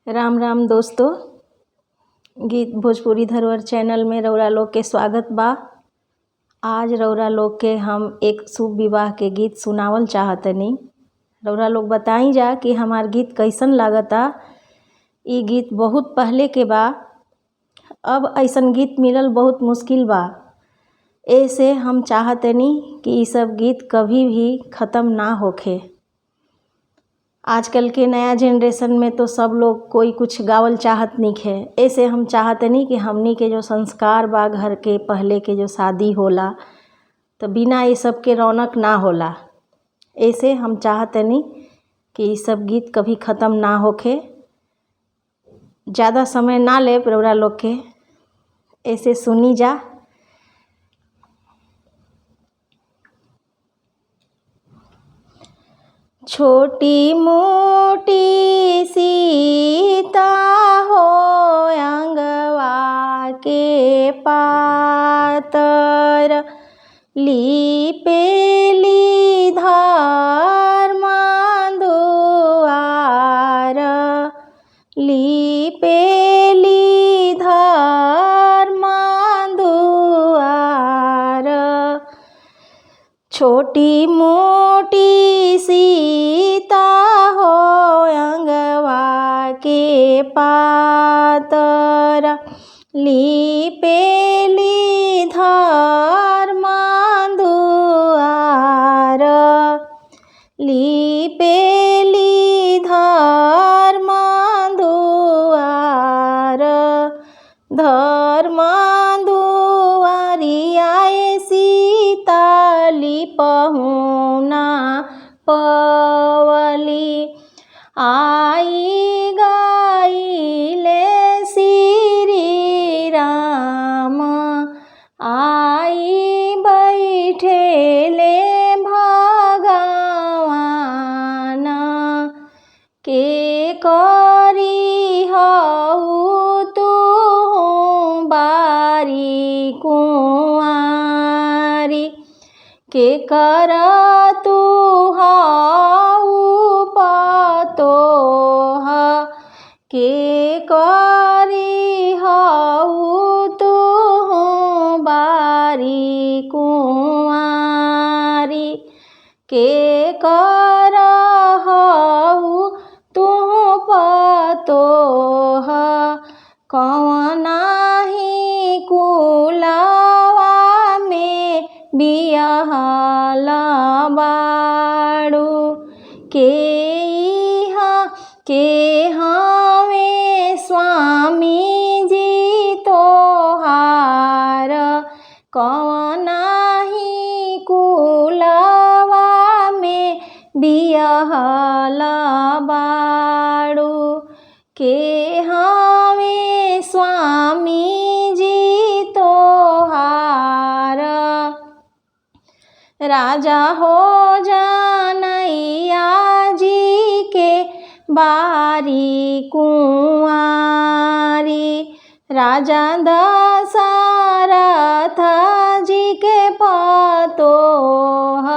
राम राम दोस्तों, गीत भोजपुरी धरोहर चैनल में रउरा लोग के स्वागत बा। आज रउरा लोग के हम एक शुभ विवाह के गीत सुनावल चाहतनी। रउरा लोग बताई जा कि हमार गीत कैसन लागता। ई गीत बहुत पहले के बा, अब ऐसन गीत मिलल बहुत मुश्किल बा। ऐसे हम चाहतनी कि ई सब गीत कभी भी ख़त्म ना होखे। आजकल के नया जनरेशन में तो सब लोग कोई कुछ गावल चाहत नइखे। ऐसे हम चाहतनी कि हमनी के जो संस्कार बा घर के पहले के जो शादी होला तो बिना ये सब के रौनक ना होला। ऐसे हम चाहतनी कि ये सब गीत कभी ख़त्म ना होखे। ज़्यादा समय ना ले रउरा लोग के, ऐसे सुनी जा। छोटी मोटी सीता हो अंगवा के पातर, लिपेली धर्मा दुआर, लिपेली धर्मा दुआर। छोटी मोटी सीता हो अंगवा के पातर, लिपेली धर्मा दुआर, लिपेली धर्मा दुआर। धर्मा दुआरिया सीता लिपहुना पवली, आई गाइले श्री राम, आई बैठेले भगवान। के करी हऊ तू बारी कुंवारी, के कर तू हऊ पतोह, के करी हऊ तू बारी कुंवारी, के कर हऊ तू पतोह। कवनाही कुलवा में बियाहल बाड़ू, के इहाँ के हवे स्वामी जी तोहार। कवनाही कुलवा में बियाहल बाड़ू, के हवे स्वामी जी तोहार। राजा हो जानैया जी के बारी कुंवारी, राजा दशरथ जी के पतोह।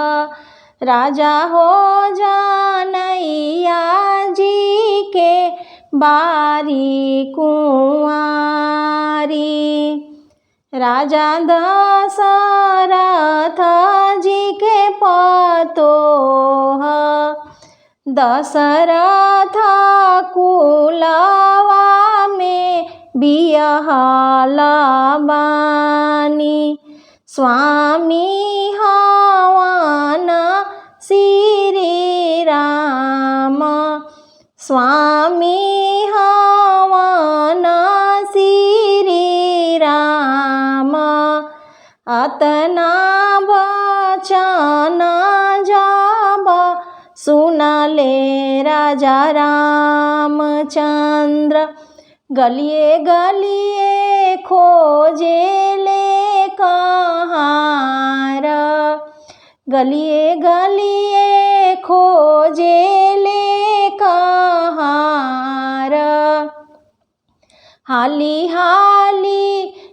राजा हो जानैया जी के बारी कुंवारी, राजा दशरथ जी के पतोह। दशरथ कुलवा में बियाहल बानी, स्वामी हवन श्री राम, स्वामी हवन श्री राम। अतना बचन जब सुनले राजा रामचंद्र, गलिए गलिए खोजेले कहार, गलिए गलिए खोजेले कहार। हाली हाली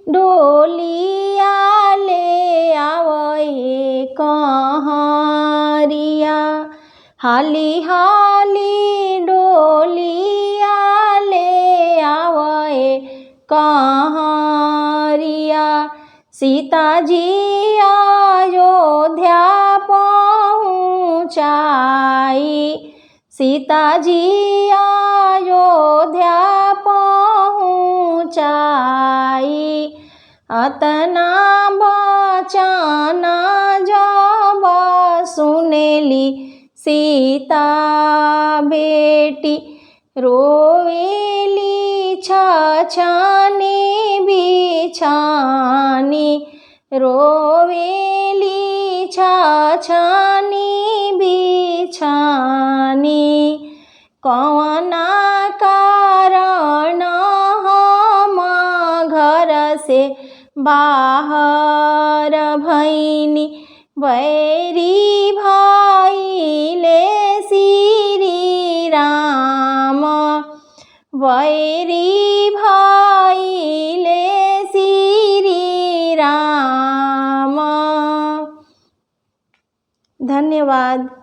डोलिया ले आवए कहरिया, हाली हाली डोलिया ले कहारिया। सीता जी अयोध्या पहुँचाई, सीता जी अयोध्या पहुँचाई। अतना बचना जब सुनेली सीता बेटी, रोवेली छछनी बिछानी, रोवेली छछनी बिछानी। कौना कारण हम घर से बाहर भैनी, बैरी भइले श्री राम, बैरी भइले श्री राम। धन्यवाद।